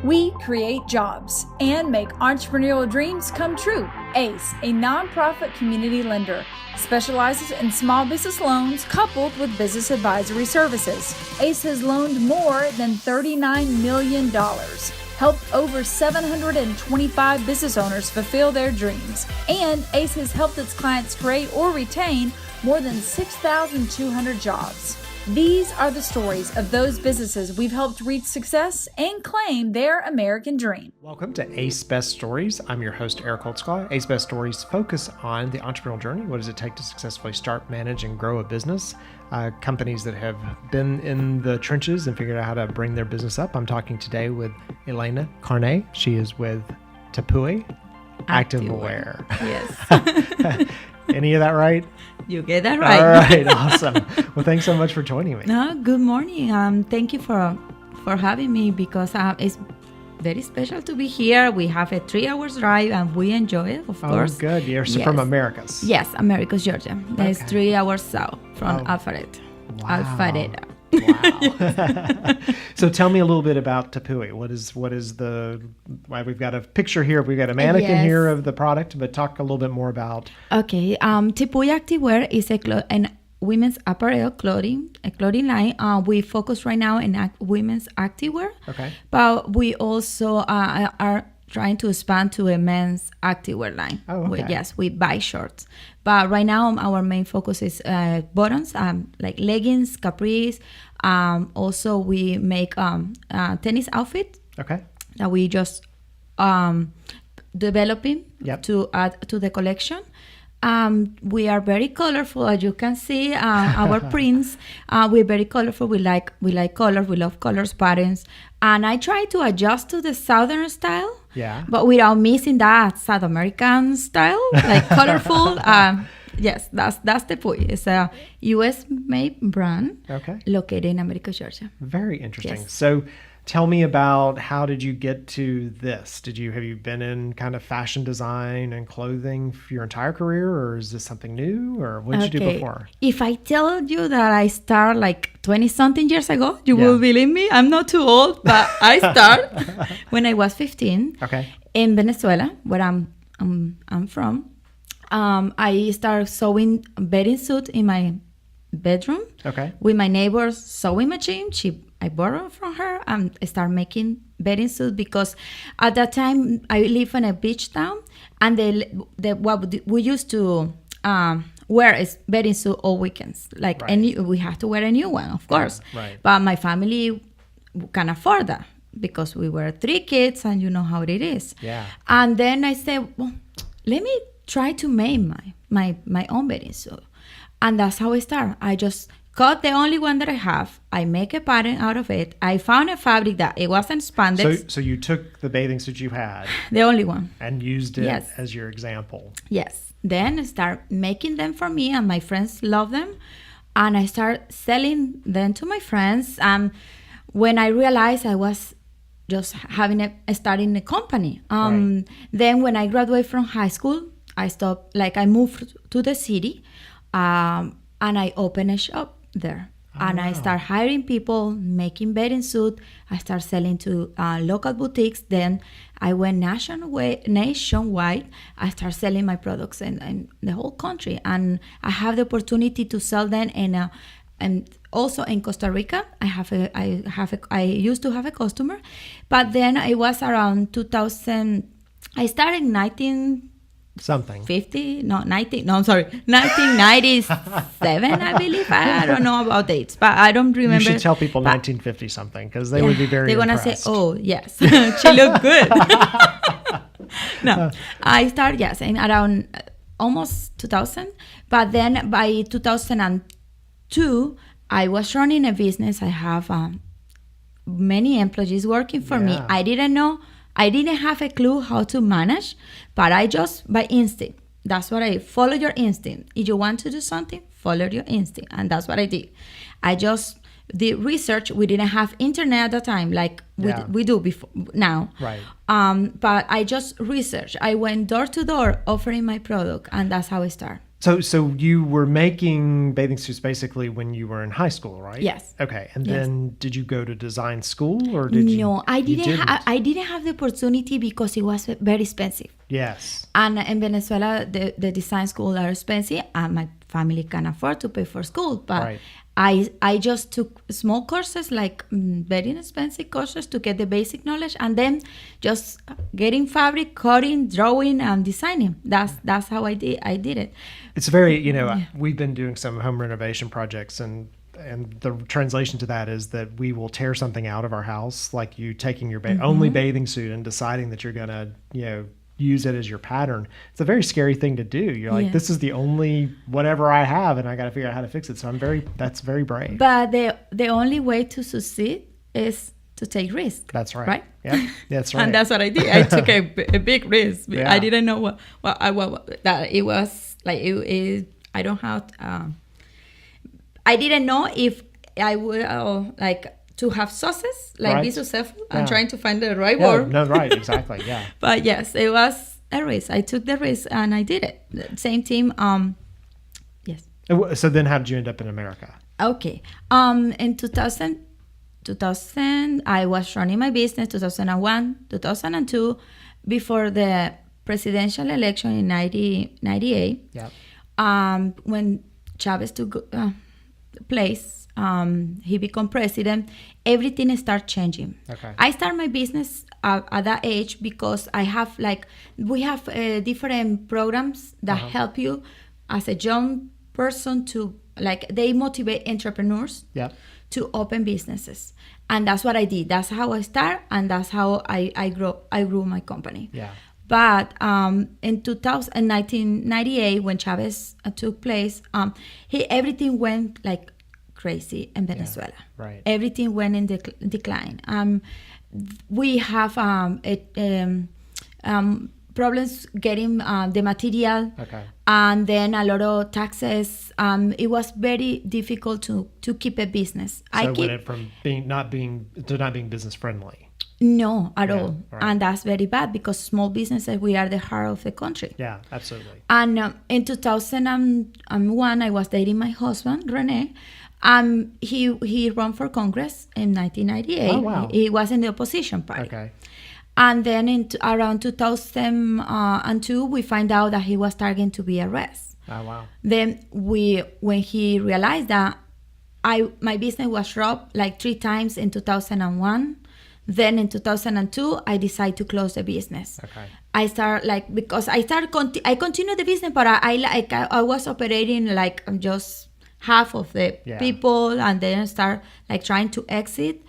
We create jobs and make entrepreneurial dreams come true. ACE, a nonprofit community lender, specializes in small business loans coupled with business advisory services. ACE has loaned more than $39 million, helped over 725 business owners fulfill their dreams, and ACE has helped its clients create or retain more than 6,200 jobs. These are the stories of those businesses we've helped reach success and claim their American dream. Welcome to Ace Best Stories. I'm your host, Eric Holtzclaw. Ace Best Stories focus on the entrepreneurial journey. What does it take to successfully start, manage, and grow a business? Companies that have been in the trenches and figured out how to bring their business up. I'm talking today with Elena Carne. She is with Tepuy Activewear. Yes. Any of that right? You get that right. All right, awesome. Well, thanks so much for joining me. Good morning. Thank you for having me because it's very special to be here. We have a 3-hour drive and we enjoy it, of course. Oh, good. You're yes. from Americas. Yes, Americas, Georgia. It's 3 hours south from Alpharetta. Wow. Alpharetta. Wow. So tell me a little bit about Tepuy. What is the, we've got a picture here, we've got a mannequin here of the product, but talk a little bit more about. Okay. Tepuy Activewear is an women's apparel clothing line. We focus right now in women's activewear. Okay. But we also are trying to expand to a men's activewear line. Oh, okay. We buy shorts. But right now, our main focus is bottoms, like leggings, capris. Also, we make tennis outfit. Okay. That we just developing to add to the collection. We are very colorful, as you can see. Our prints, we're very colorful. We like colors. We love colors, patterns, and I try to adjust to the Southern style. Yeah. But without missing that South American style, like colorful. Yes, that's Tepuy. It's a U.S. made brand. Okay. Located in America, Georgia. Very interesting. Yes. So, tell me about how did you get to this? Have you been in kind of fashion design and clothing for your entire career, or is this something new, or what did you do before? If I tell you that I started like 20-something years ago, you will believe me. I'm not too old, but I started when I was 15. Okay. In Venezuela, where I'm from. I started sewing bathing suit in my bedroom. Okay. With my neighbor's sewing machine. I borrowed from her and start making bathing suits because at that time I live in a beach town and what we used to wear is bathing suit all weekends. Like we have to wear a new one, of course. Right. But But my family can afford that because we were 3 kids and you know how it is. Yeah. And then I said, well, let me try to make my own bathing suit. And that's how I started. I just cut the only one that I have. I make a pattern out of it. I found a fabric that it wasn't spandex. So you took the bathing suit you had. The only one. And used it as your example. Yes. Then I start making them for me and my friends love them. And I start selling them to my friends. When I realized I was just starting a company. Then when I graduated from high school, I moved to the city. And I opened a shop there. And I start hiring people, making bathing suit. I start selling to local boutiques. Then I went nationwide. I start selling my products in the whole country. And I have the opportunity to sell them and also in Costa Rica. I used to have a customer. But then it was around 2000. I started in 1997, I believe. I don't know about dates, but I don't remember. You should tell people 1950 something because they would be very They're going to impressed. say, oh, yes, she looked good. No, I started, in around almost 2000. But then by 2002, I was running a business. I have many employees working for me. I didn't have a clue how to manage, but I just, by instinct, that's what I follow your instinct. If you want to do something, follow your instinct. And that's what I did. I just did research. We didn't have internet at the time like we do before now. Right. But I just researched. I went door to door offering my product, and that's how I started. So you were making bathing suits basically when you were in high school, right? Yes. Okay. And Yes. then did you go to design school or did you? No, I you didn't. I didn't have the opportunity because it was very expensive. Yes. And in Venezuela, the design schools are expensive, and my family can afford to pay for school. But Right. I just took small courses, like very inexpensive courses, to get the basic knowledge, and then just getting fabric, cutting, drawing, and designing. That's how I did it. It's very, we've been doing some home renovation projects and the translation to that is that we will tear something out of our house, like you taking your only bathing suit and deciding that you're going to, use it as your pattern. It's a very scary thing to do. You're like, this is the only whatever I have and I got to figure out how to fix it. So that's very brave. But the only way to succeed is to take risk. That's right. Right? Yeah, that's right. And that's what I did. I took a big risk. Yeah. I didn't know what that it was like. I don't have. I didn't know if I would like to have success, like be successful. Yeah. I'm trying to find the right word. No, right, exactly. Yeah. But yes, it was a risk. I took the risk and I did it. Same team. Yes. So then, how did you end up in America? Okay. In 2000, I was running my business. 2001, 2002, before the presidential election in 1998. Yeah. When Chavez took place, he became president. Everything started changing. Okay. I started my business at that age because we have different programs that help you as a young person to they motivate entrepreneurs to open businesses, and that's what I did. That's how I started, and that's how I grew my company. Yeah. But in 1998, when Chavez took place, everything went like crazy in Venezuela. Yeah, right. Everything went in decline. We have problems getting the material, and then a lot of taxes. It was very difficult to keep a business. So it went from not being business friendly. No, at all. Right. And that's very bad because small businesses, we are the heart of the country. Yeah, absolutely. And in 2001, I was dating my husband, Rene. He ran for Congress in 1998. Oh, wow. He was in the opposition party. Okay. And then around 2002, we find out that he was targeted to be arrested. Oh, wow. Then when he realized that my business was robbed like 3 times in 2001. Then in 2002, I decided to close the business. Okay. I continued the business, but I was operating like just half of the people, and then start like trying to exit.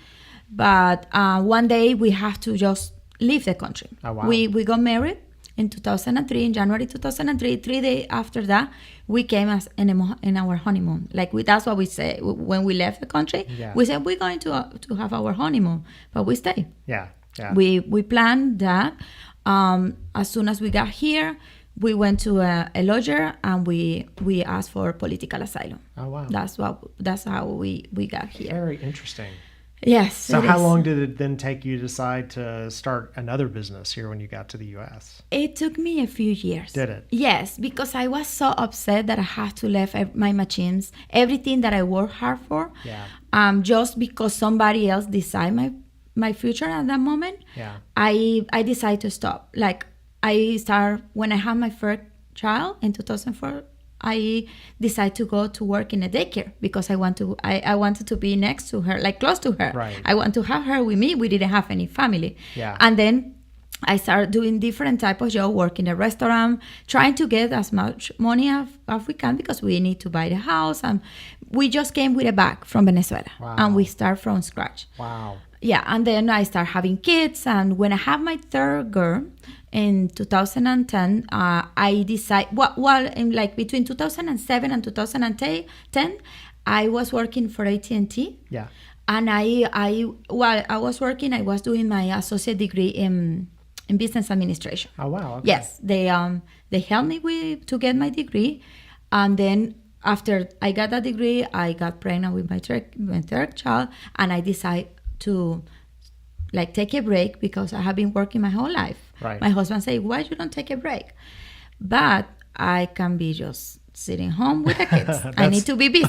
But one day we have to just leave the country. Oh, wow. We got married in 2003, in January 2003. 3 days after that, we came in our honeymoon. That's what we say when we left the country. Yeah. We said we're going to have our honeymoon, but we stay. Yeah. Yeah. We planned that. As soon as we got here, we went to a lawyer and we asked for political asylum. Oh, wow. That's how we got here. Very interesting. Yes. So how long did it then take you to decide to start another business here when you got to the U.S.? It took me a few years. Did it? Yes, because I was so upset that I had to leave my machines, everything that I worked hard for, just because somebody else decided my future at that moment. Yeah. I decided to stop. When I had my first child in 2004. I decided to go to work in a daycare because I wanted to be next to her, like close to her. Right. I want to have her with me. We didn't have any family. Yeah. And then I started doing different type of job, work in a restaurant, trying to get as much money as we can because we need to buy the house. And we just came with a bag from Venezuela. Wow. And we start from scratch. Wow. Yeah, and then I start having kids. And when I have my third girl, in 2010, I decided, in between 2007 and 2010, I was working for AT&T. Yeah. And while I was working, I was doing my associate degree in business administration. Oh, wow. Okay. Yes, they helped me to get my degree. And then after I got that degree, I got pregnant with my third child, and I decided to take a break because I have been working my whole life. Right. My husband said, why you don't take a break? But I can be just sitting home with the kids. I need to be busy.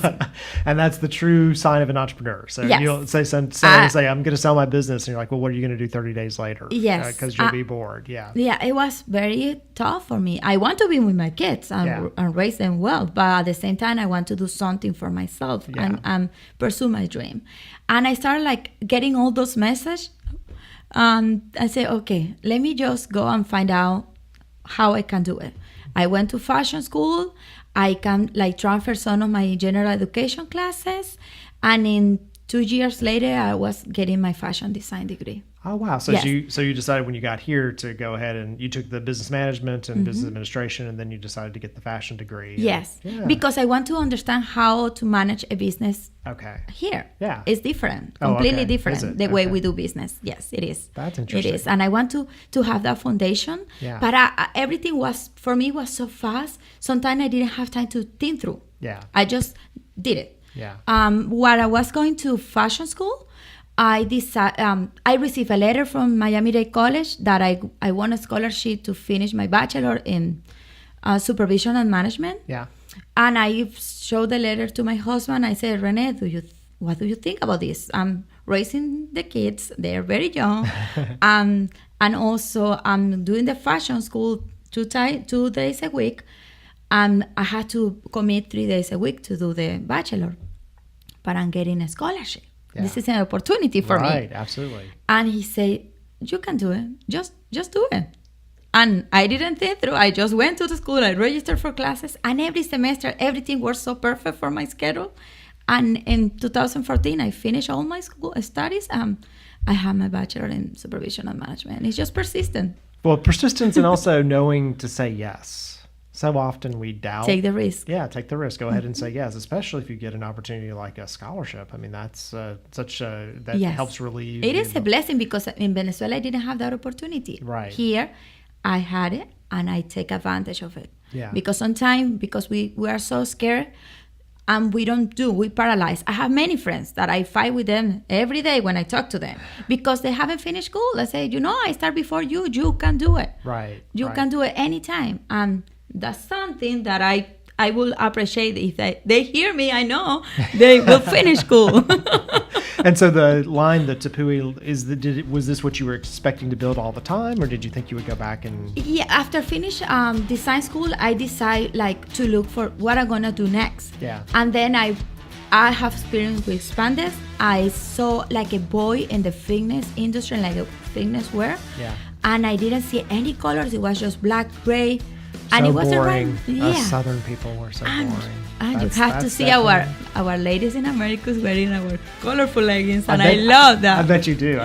And that's the true sign of an entrepreneur. So Yes. you don't say, I'm going to sell my business. And you're like, well, what are you going to do 30 days later? Yes. Because you'll be bored. Yeah. Yeah, it was very tough for me. I want to be with my kids and raise them well. But at the same time, I want to do something for myself and pursue my dream. And I started like getting all those messages. I said, okay, let me just go and find out how I can do it. I went to fashion school. I can like transfer some of my general education classes. And in 2 years later, I was getting my fashion design degree. Oh, wow. So Yes. you decided when you got here to go ahead and you took the business management and business administration, and then you decided to get the fashion degree. Yes, Yeah. because I want to understand how to manage a business Okay. here. Yeah. It's different, Oh, completely okay. different, Is it? the way Okay. we do business. Yes, it is. That's interesting. It is. And I want to have that foundation. Yeah. But everything was, for me, was so fast. Sometimes I didn't have time to think through. Yeah. I just did it. Yeah. While I was going to fashion school, I received a letter from Miami-Dade College that I won a scholarship to finish my bachelor in supervision and management. Yeah. And I showed the letter to my husband. I said, Rene, what do you think about this? I'm raising the kids. They're very young. And also I'm doing the fashion school 2 days a week. And I had to commit 3 days a week to do the bachelor. But I'm getting a scholarship. Yeah. This is an opportunity for me. Right. Absolutely. And he said, you can do it. Just do it. And I didn't think through. I just went to the school. I registered for classes. And every semester, everything was so perfect for my schedule. And in 2014, I finished all my school studies. I have my bachelor in supervision and management. It's just persistent. Well, persistence and also knowing to say yes. So often we doubt. Take the risk. Yeah, take the risk. Go ahead and say yes, especially if you get an opportunity like a scholarship. I mean, that's that Yes. helps relieve. It is a blessing because in Venezuela, I didn't have that opportunity. Right. Here, I had it and I take advantage of it. Yeah. Because sometimes, because we are so scared and we paralyze. I have many friends that I fight with them every day when I talk to them because they haven't finished school. I say, I start before you. You can do it. Right. You right. can do it anytime. And that's something that I will appreciate if they hear me. I know they will finish school. And so the line, the Tepuy, was this what you were expecting to build all the time, or did you think you would go back and? Yeah, after finish design school, I decide to look for what I'm gonna do next. Yeah. And then I have experience with spandex. I saw like a boy in the fitness industry, like a fitness wear. Yeah. And I didn't see any colors. It was just black, gray. And So it was boring. around, Us Southern people were so boring. And you That's- have to that's see definitely- our ladies in America wearing our colorful leggings, and bet- I love that. I bet you do.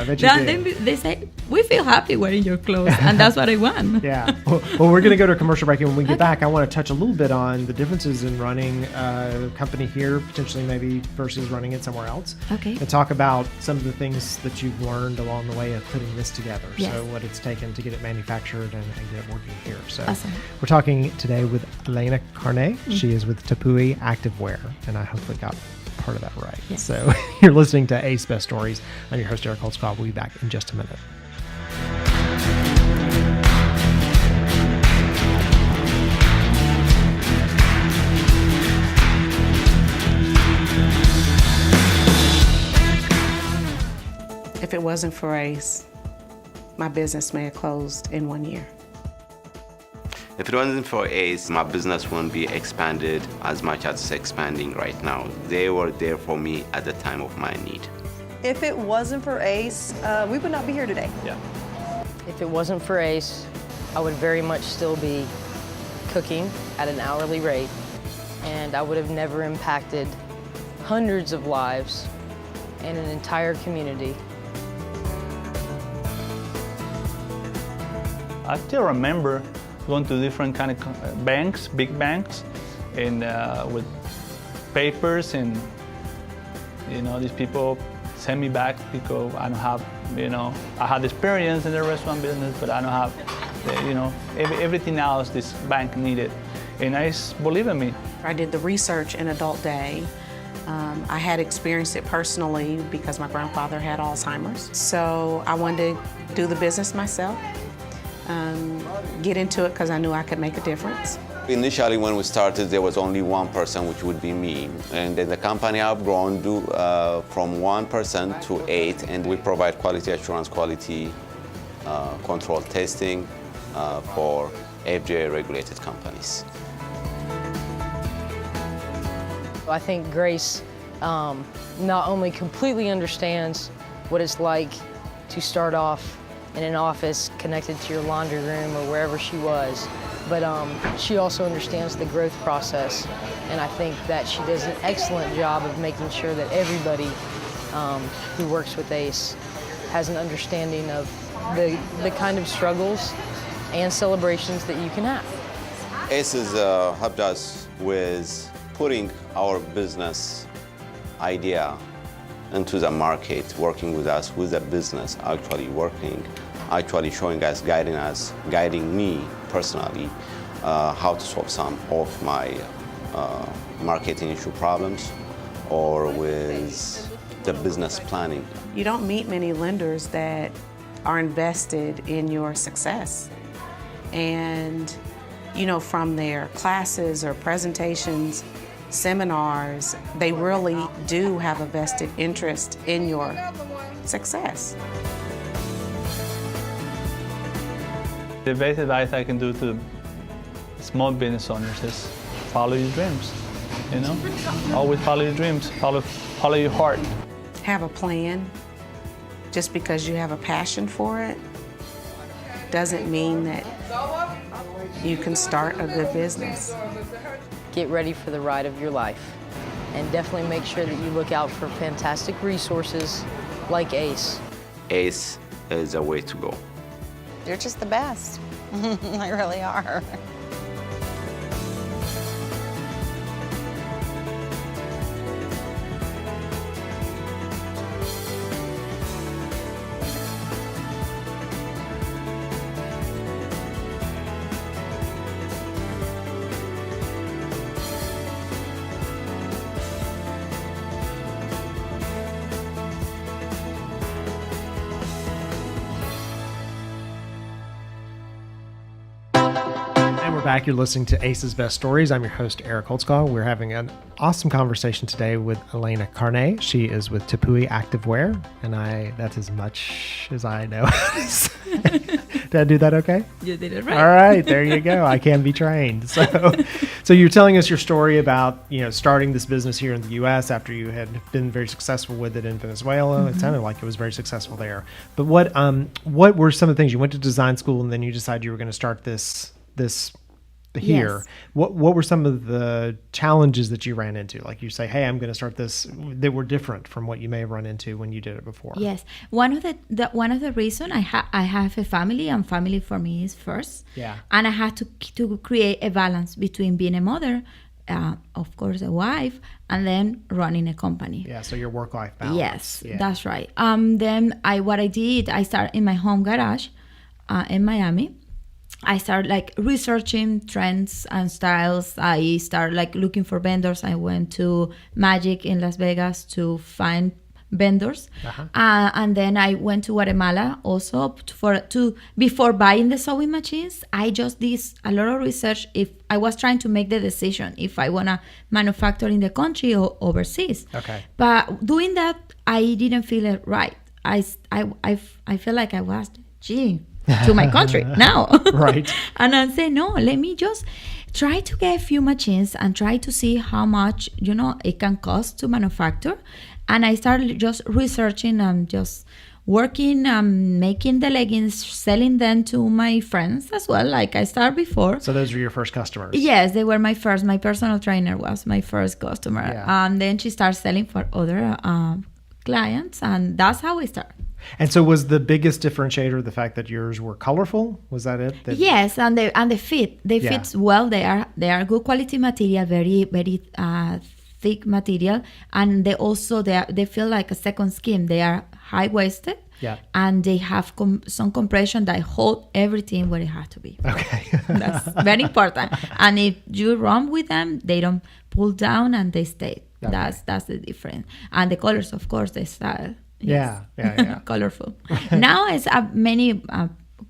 They say, we feel happy wearing your clothes, and that's what I want. Yeah. Well, we're going to go to a commercial break, and when we get back, I want to touch a little bit on the differences in running a company here, potentially maybe versus running it somewhere else. Okay. And talk about some of the things that you've learned along the way of putting this together. Yes. So what it's taken to get it manufactured and get it working here. So Awesome. we're talking today with Elena Carne. She is with Tepuy Activewear, and I hopefully got part of that right. Yes. So you're listening to Ace Best Stories. I'm your host, Eric Holtzclaw. We'll be back in just a minute. If it wasn't for Ace, my business may have closed in 1 year. If it wasn't for Ace, my business wouldn't be expanded as much as it's expanding right now. They were there for me at the time of my need. If it wasn't for Ace, we would not be here today. If it wasn't for Ace, I would very much still be cooking at an hourly rate, and I would have never impacted hundreds of lives and an entire community. I still remember going to different kind of banks, big banks, and with papers, and these people send me back because I don't have, I had experience in the restaurant business, but I don't have, everything else this bank needed, and I believe in me. I did the research in Adult Day. I had experienced it personally because my grandfather had Alzheimer's. So I wanted to do the business myself, get into it because I knew I could make a difference. Initially, when we started, there was only one person, which would be me. And then the company have grown from 1% to 8, and we provide quality assurance, quality control testing for FDA-regulated companies. I think Grace not only completely understands what it's like to start off in an office connected to your laundry room or wherever she was, but she also understands the growth process, and I think that she does an excellent job of making sure that everybody who works with ACE has an understanding of the kind of struggles and celebrations that you can have. ACE has helped us with putting our business idea into the market, working with us with the business, actually showing us, guiding me personally, how to solve some of my marketing issue problems or with the business planning. You don't meet many lenders that are invested in your success. And, you know, from their classes or presentations, seminars, they really do have a vested interest in your success. The best advice I can do to small business owners is follow your dreams. You know, always follow your dreams. Follow your heart. Have a plan. Just because you have a passion for it doesn't mean that you can start a good business. Get ready for the ride of your life, and definitely make sure that you look out for fantastic resources like ACE. ACE is a way to go. You're just the best. I really are. Back, you're listening to Ace's Best Stories. I'm your host, Eric Holtzclaw. We're having an awesome conversation today with Elena Carne. She is with Tepuy Activewear, and that's as much as I know. Did I do that okay? You did it right. All right, there you go. I can be trained. So you're telling us your story about, you know, starting this business here in the U.S. after you had been very successful with it in Venezuela. Mm-hmm. It sounded like it was very successful there. But what were some of the things? You went to design school, and then you decided you were going to start this here. Yes. What were some of the challenges that you ran into? Like you say, hey, I'm going to start this, that were different from what you may have run into when you did it before. Yes. One of the reason I have a family, and family for me is first. Yeah. And I had to create a balance between being a mother, of course a wife, and then running a company. Yeah, so your work-life balance. Yes, yeah. That's right. Then I started in my home garage in Miami. I started like researching trends and styles. I started like looking for vendors. I went to Magic in Las Vegas to find vendors. Uh-huh. And then I went to Guatemala also before buying the sewing machines. I just did a lot of research if I was trying to make the decision if I want to manufacture in the country or overseas. Okay. But doing that, I didn't feel it right. I feel like I was, to my country now. Right. And I say, no, let me just try to get a few machines and try to see how much, it can cost to manufacture. And I started just researching and just working, making the leggings, selling them to my friends as well, like I started before. So those were your first customers? Yes, they were my first. My personal trainer was my first customer. Yeah. And then she started selling for other clients, and that's how we started. And so was the biggest differentiator the fact that yours were colorful? Was that it? Yes, and the fit. They fit well. They are good quality material, very, very thick material, and they feel like a second skin. They are high-waisted. Yeah. And they have some compression that hold everything where it has to be. Okay. That's very important. And if you run with them, they don't pull down and they stay. Okay. That's the difference. And the colors, of course, the style. Yes. Yeah. Colorful. Now, as many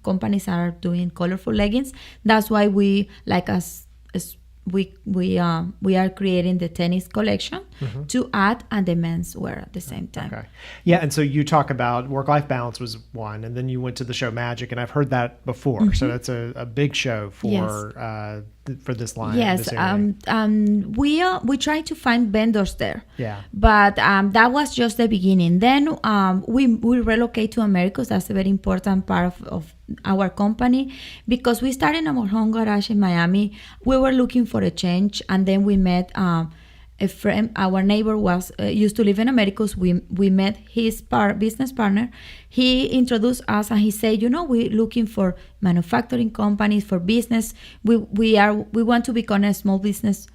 companies are doing colorful leggings. That's why we, like as we are creating the tennis collection to add and the menswear at the same time. Okay. Yeah, and so you talk about work-life balance was one, and then you went to the show Magic, and I've heard that before. So that's a big show for this line. Yes, this area. we try to find vendors there. Yeah. But that was just the beginning. Then we relocate to Americas. That's a very important part of our company, because we started our home garage in Miami. We were looking for a change, and then we met a friend. Our neighbor was used to live in Americas. We met his business partner. He introduced us, and he said, we're looking for manufacturing companies, for business. We want to become a small business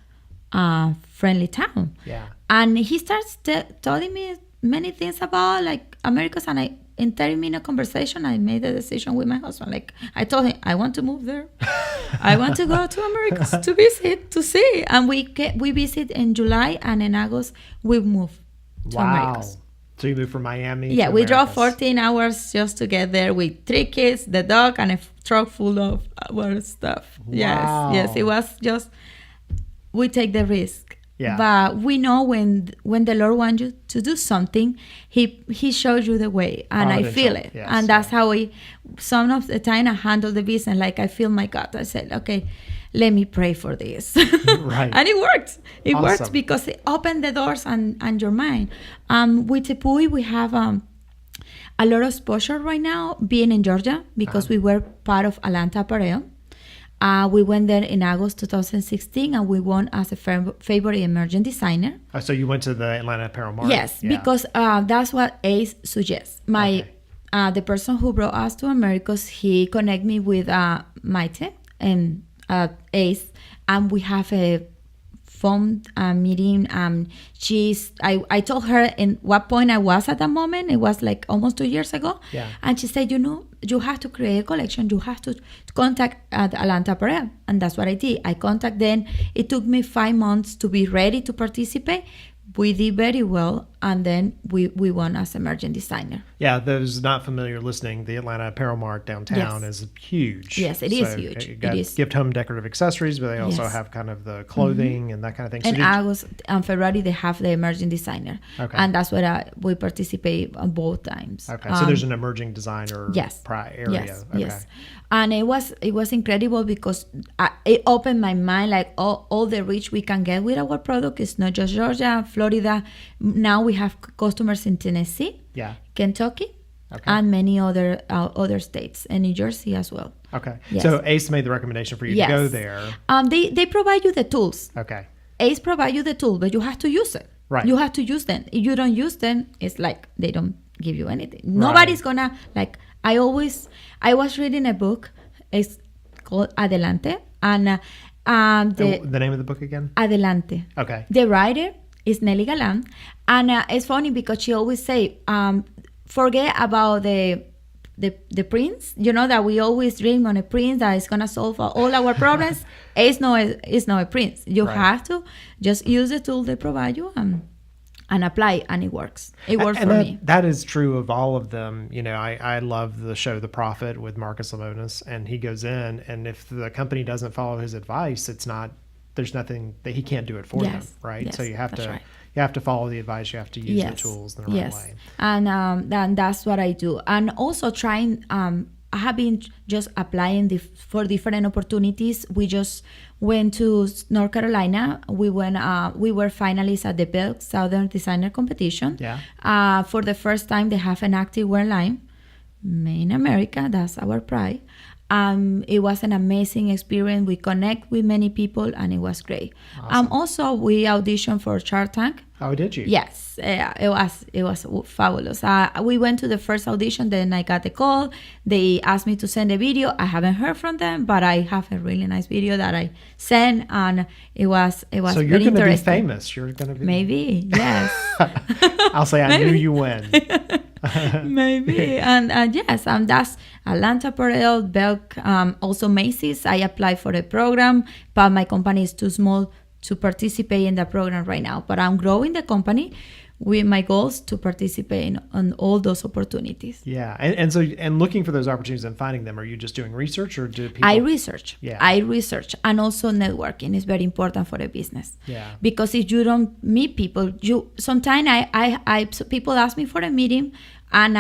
friendly town. Yeah. And he starts telling me many things about like Americas, and in 30-minute conversation, I made a decision with my husband. Like, I told him, I want to move there. I want to go to Americas to visit, to see. And we visit in July, and in August, we move to Americas. So you moved from Miami Yeah, to we drove Americas. 14 hours just to get there with 3 kids, the dog, and a truck full of our stuff. Wow. Yes, it was just, we take the risk. Yeah. But we know when the Lord wants you to do something, He shows you the way, and I feel it. Yes, and that's how some of the time I handle the business. Like, I feel my God. I said, okay, let me pray for this. Right. And it worked. It worked Awesome. because it opened the doors and your mind. With Tepuy, we have a lot of exposure right now being in Georgia, because we were part of Atlanta Apparel. We went there in August 2016, and we won as a favorite emerging designer. Oh, so you went to the Atlanta Apparel Market? Yes, Yeah. because that's what Ace suggests. The person who brought us to Americas, he connected me with Maite and Ace, and we have a phone meeting. I told her in what point I was at that moment. It was like almost 2 years ago. Yeah. And she said, you have to create a collection. You have to contact the Atlanta Apparel. And that's what I did. I contacted them. It took me 5 months to be ready to participate. We did very well, and then we won as emerging designer. Yeah, those not familiar listening, the Atlanta Apparel Mart downtown is huge. Yes, it is huge. You got It is. gift home decorative accessories, but they also Yes. have kind of the clothing and that kind of thing. So In did you- August and February, they have the emerging designer. Okay. And that's where we participate on both times. Okay, so there's an emerging designer Yes. area. Yes, Okay. yes. And it was incredible, because it opened my mind, like all the reach we can get with our product. It's not just Georgia, Florida. Now we have customers in Tennessee, Yeah. Kentucky, Okay. and many other states, and New Jersey as well. Okay. Yes. So Ace made the recommendation for you Yes. to go there. They provide you the tools. Okay. Ace provide you the tool, but you have to use it. Right. You have to use them. If you don't use them, it's like they don't give you anything. Nobody's gonna like. I was reading a book. It's called Adelante, and The name of the book again? Adelante. Okay. The writer is Nelly Galan, and it's funny because she always say, forget about the prince. That we always dream on a prince that is gonna solve all our problems. It's not a prince. You Right. have to just use the tool they provide you and apply, and it works. It works And for that, me. that is true of all of them. I love the show The Prophet with Marcus Lemonis, and he goes in, and if the company doesn't follow his advice, there's nothing that he can't do it for them, Yes, right? yes, So you have that's to right. you have to follow the advice. You have to use the tools in the right way. And that's what I do. And also trying. I have been just applying for different opportunities. We just went to North Carolina. We were finalists at the Belk Southern Designer Competition. Yeah. For the first time, they have an activewear line made in America. That's our pride. It was an amazing experience. We connect with many people, and it was great. Awesome. Also, we auditioned for Shark Tank. Oh, did you? Yes, it was fabulous. We went to the first audition, then I got the call. They asked me to send a video. I haven't heard from them, but I have a really nice video that I sent, and it was So you're very going to be interesting. famous. You're going to be Maybe, yes. I'll say I knew you win. Maybe. And yes, that's Atlanta Apparel, Belk, also Macy's. I applied for a program, but my company is too small to participate in the program right now. But I'm growing the company. with my goals to participate on all those opportunities. Yeah. And looking for those opportunities and finding them, are you just doing research, or do people? I research. Yeah. I research. And also networking is very important for a business. Yeah. Because if you don't meet people, sometimes so people ask me for a meeting and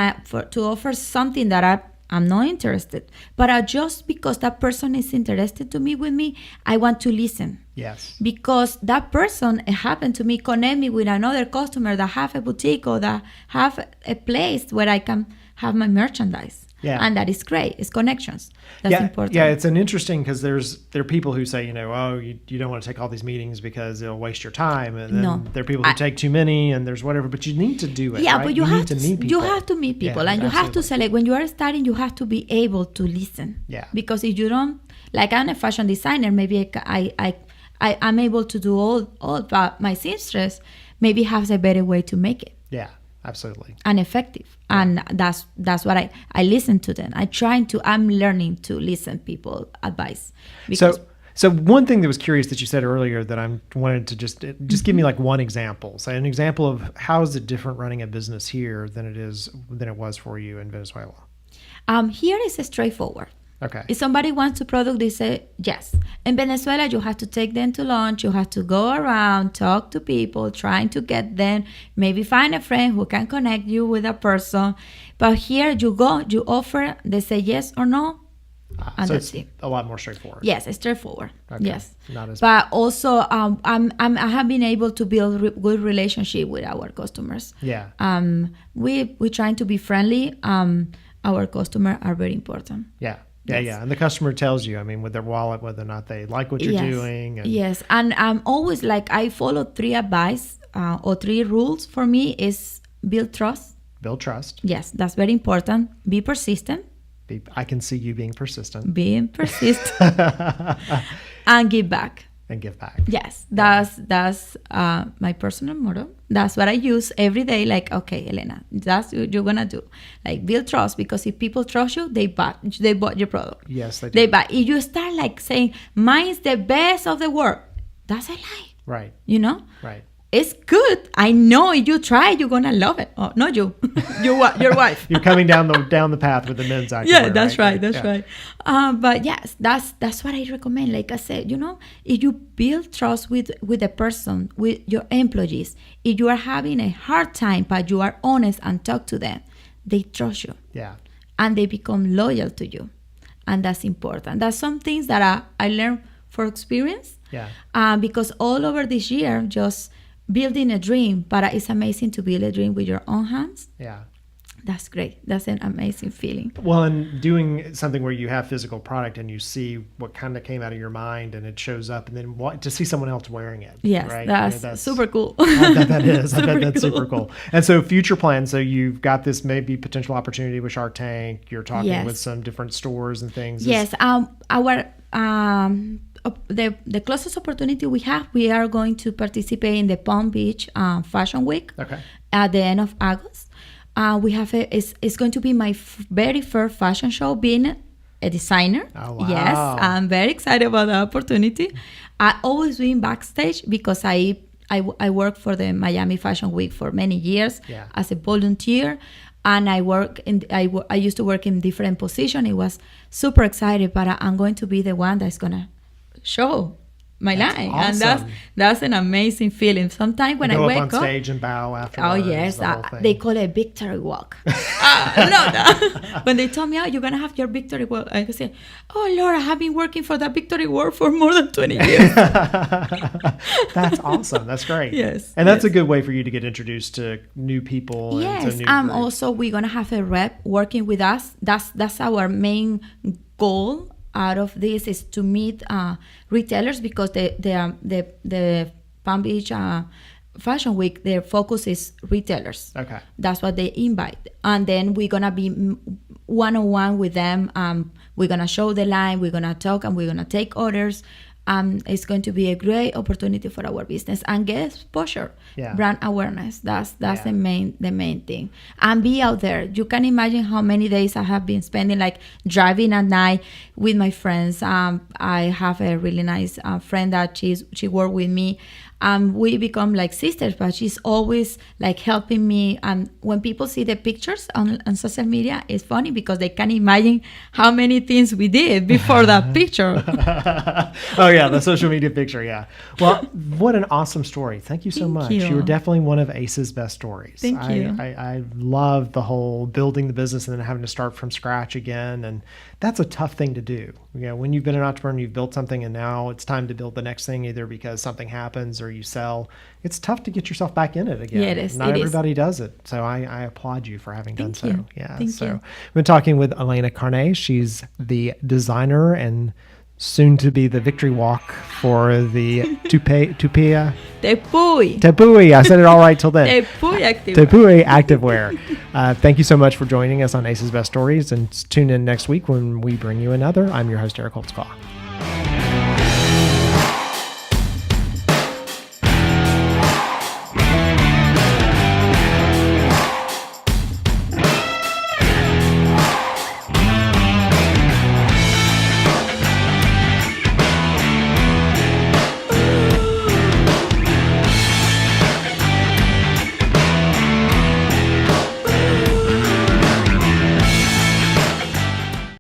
to offer something that I'm not interested. But just because that person is interested to meet with me, I want to listen. Yes. Because that person, it happened to me, connect me with another customer that have a boutique or that have a place where I can have my merchandise. Yeah. And that is great. It's connections. That's important. Yeah, it's an interesting, because there are people who say, you don't want to take all these meetings because it'll waste your time. And then there are people who take too many, and there's whatever, but you need to do it. Yeah, right? but you have need to meet people. You have to meet people, Yeah, and you have to absolutely. select. When you are starting, you have to be able to listen. Yeah. Because if you don't, like, I'm a fashion designer, maybe I'm able to do all but my seamstress maybe has a better way to make it. Yeah, absolutely. And effective. And that's what I listen to them. I'm learning to listen people advice. Because So one thing that was curious that you said earlier that I wanted to just give me like one example. Say an example of how is it different running a business here than it was for you in Venezuela. Here is straightforward. Okay. If somebody wants a product, they say yes. In Venezuela, you have to take them to lunch. You have to go around, talk to people, trying to get them, maybe find a friend who can connect you with a person. But here you go, you offer, they say yes or no, and So that's it's it. a lot more straightforward. Yes, it's straightforward. Okay. Yes. Not as But also, I have been able to build good relationship with our customers. Yeah. We trying to be friendly. Our customers are very important. Yeah. Yeah, Yes. yeah. And the customer tells you, with their wallet, whether or not they like what you're Yes. doing. And Yes. And I'm always I follow 3 advice or 3 rules for me is build trust. build trust. Yes, that's very important. Be persistent. I can see you being persistent. Being persistent. And give back. And give back. Yes, that's my personal motto. That's what I use every day. Like, okay, Elena, that's what you're gonna do. Like, build trust, because if people trust you, they bought your product. Yes, they do. They buy. If you start saying mine's the best of the world, that's a lie. Right. Right. It's good. I know if you try, you're gonna love it. Oh, not you, your wife. You're coming down the path with the men's activewear. Yeah, that's right. Yeah. Right. But yes, that's what I recommend. Like I said, if you build trust with the person, with your employees, if you are having a hard time, but you are honest and talk to them, they trust you. Yeah. And they become loyal to you. And that's important. That's some things that I learned for experience. Yeah. Because all over this year, just building a dream, but it's amazing to build a dream with your own hands. Yeah. That's great. That's an amazing feeling. Well, and doing something where you have physical product and you see what kind of came out of your mind and it shows up, and then to see someone else wearing it. Yes, right? that's super cool. I bet that is. I bet that's cool. super cool. And so future plans, so you've got this maybe potential opportunity with Shark Tank. You're talking Yes. with some different stores and things. Yes. The closest opportunity we are going to participate in the Palm Beach Fashion Week. Okay. At the end of August. We have it's going to be my very first fashion show, being a designer. Oh, wow. Yes, I'm very excited about the opportunity. I always been backstage because I worked for the Miami Fashion Week for many years as a volunteer, and I used to work in different positions. It was super excited, but I'm going to be the one that's gonna show my line, awesome. And that's an amazing feeling. Sometimes when I wake up on stage and bow afterwards. oh yes, the whole thing. they call it a victory walk. No. When they told me, you're gonna have your victory walk, I say, oh Lord, I have been working for that victory walk for more than 20 years. That's awesome. That's great. Yes, and that's yes. a good way for you to get introduced to new people. Yes, and to new groups. also we're gonna have a rep working with us. That's our main goal out of this, is to meet retailers, because the Palm Beach Fashion Week, their focus is retailers. Okay. That's what they invite. And then we're going to be one-on-one with them. We're going to show the line, we're going to talk, and we're going to take orders. It's going to be a great opportunity for our business and get exposure, brand awareness. That's the main thing. And be out there. You can imagine how many days I have been spending driving at night with my friends. I have a really nice friend that she worked with me, We become like sisters, but she's always like helping me. And when people see the pictures on social media, it's funny because they can imagine how many things we did before that picture. Oh yeah, the social media picture. Yeah. Well, what an awesome story. Thank you so much. You were definitely one of Ace's best stories. Thank you. I love the whole building the business and then having to start from scratch again. And that's a tough thing to do. When you've been an entrepreneur, you've built something and now it's time to build the next thing, either because something happens or you sell. It's tough to get yourself back in it again. Yeah, it is. Not everybody does it. So I applaud you for having done so. Yeah. Thank you. We've been talking with Elena Carne. She's the designer and soon to be the victory walk for the Tepuy. I said it all right till then. Tepuy Activewear. Thank you so much for joining us on Ace's Best Stories, and tune in next week when we bring you another. I'm your host, Eric Holtzclaw.